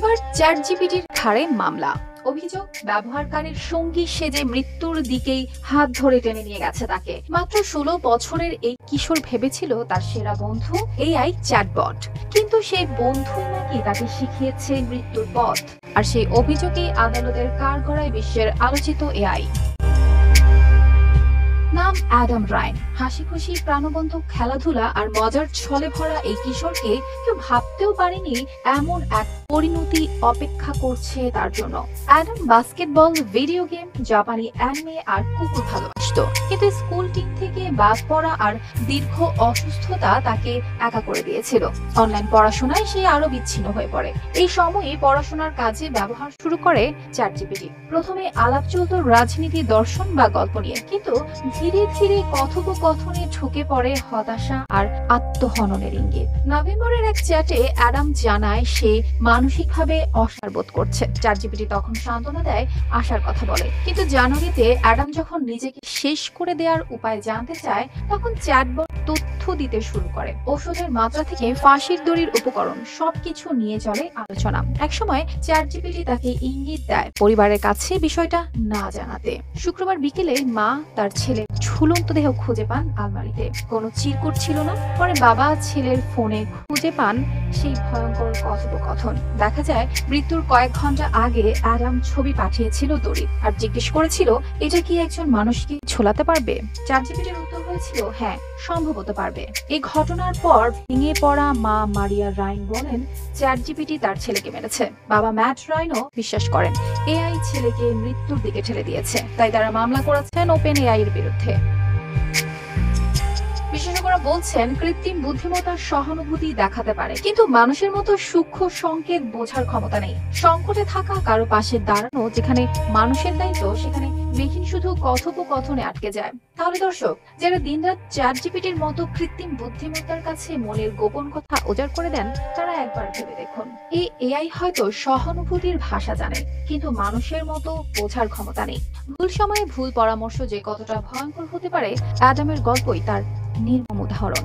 এবার চ্যাটজিপিটির ঘাড়ে মামলা। অভিযোগ, ব্যবহারকারীর সঙ্গী সেজে মৃত্যুর দিকেই হাত ধরে টেনে নিয়ে গেছে তাকে। মাত্র 16 বছরের এই কিশোর ভেবেছিল তার সেরা বন্ধু এআই চ্যাটবট, কিন্তু সেই বন্ধুই নাকি তাকে শিখিয়েছে মৃত্যুর পথ। আর সেই অভিযোগেই আদালতের কাঠগড়ায় বিশ্বের আলোচিত এআই। নাম অ্যাডাম রাইন। হাসি খুশি, প্রাণবন্ত খেলাধুলা আর মজার ছলে ভরা এই কিশোরকে কেউ ভাবতেও পারেনি এমন এক পরিণতি অপেক্ষা করছে তার জন্য। অ্যাডাম বাস্কেটবল, ভিডিও গেম, জাপানি অ্যানিমে আর কুকুর ভালোবাসতো, কিন্তু স্কুল টিম থেকে বাদ পড়া আর দীর্ঘ অসুস্থতা তাকে একা করে দিয়েছিল। অনলাইন পড়াশোনায় সে আরো বিচ্ছিন্ন হয়ে পড়ে। এই সময়ে পড়াশোনার কাজে ব্যবহার শুরু করে চ্যাটজিপিটি। প্রথমে আলাপ চলত রাজনীতি, দর্শন বা গল্প নিয়ে, কিন্তু ধীরে ধীরে কথোপকথনে ঢুকে পড়ে হতাশা আর আত্মহননের ইঙ্গিত। নভেম্বরের এক চ্যাটে অ্যাডাম জানায় সে মানসিকভাবে অসাড় বোধ করছে। চ্যাটজিপিটি তখন সান্ত্বনা দেয়, আশার কথা বলে। কিন্তু জানুয়ারিতে অ্যাডাম যখন নিজেকে শেষ করে দেওয়ার উপায় জানতে চায়, তখন চ্যাটবট তথ্য দিতে শুরু করে। ওষুধের মাত্রা থেকে ফাঁসির দড়ির উপকরণ, সবকিছু নিয়ে চলে আলোচনা। একসময় চ্যাটজিপিটি তাকে ইঙ্গিত দেয় পরিবারের কাছে বিষয়টা না জানাতে। শুক্রবার বিকেলে মা তার ছেলে ঝুলন্ত দেহ খুঁজে পান আলমারিতে। কোনো চিরকুট ছিল না। পরে বাবা ছেলের ফোনে খুঁজে পান সেই ভয়ঙ্কর কথোপকথন। দেখা যায় মৃত্যুর কয়েক ঘন্টা আগে অ্যাডাম ছবি পাঠিয়েছিল দড়ি আর জিজ্ঞেস করেছিল, এটা কি একজন মানুষকে ঝোলাতে পারবে? চ্যাটজিপিটির উত্তর হয়েছিল, হ্যাঁ, সম্ভবত পারবে। এই ঘটনার পর ভেঙে পড়া মা মারিয়া রাইন বলেন, চ্যাটজিপিটি তার ছেলেকে মেরেছে। বাবা ম্যাট রাইনও বিশ্বাস করেন এআই ছেলেকে মৃত্যুর দিকে ঠেলে দিয়েছে। তাই তারা মামলা করেছেন ওপেন এআই এর বিরুদ্ধে। বিশেষজ্ঞরা বলছেন, কৃত্রিম বুদ্ধিমত্তার সহানুভূতি দেখাতে পারে, কিন্তু মানুষের মতো সূক্ষ্ম সংকেত বোঝার ক্ষমতা নেই। সংকটে থাকা কারো পাশে দাঁড়ানো যেখানে মানুষের দায়িত্ব, সেখানে মেশিন শুধু কথোপকথনে আটকে যায়। তাহলে দর্শক, যারা দিনরাত চ্যাটজিপিটির মতো কৃত্রিম বুদ্ধিমত্তার কাছে মনের গোপন কথা উজাড় করে দেন, তারা একবার ভেবে দেখুন, এই এআই হয়তো সহানুভূতির ভাষা জানে, কিন্তু মানুষের মতো বোঝার ক্ষমতা নেই। ভুল সময়ে ভুল পরামর্শ যে কতটা ভয়ঙ্কর হতে পারে, অ্যাডামের গল্পই তার নির্মম উদাহরণ।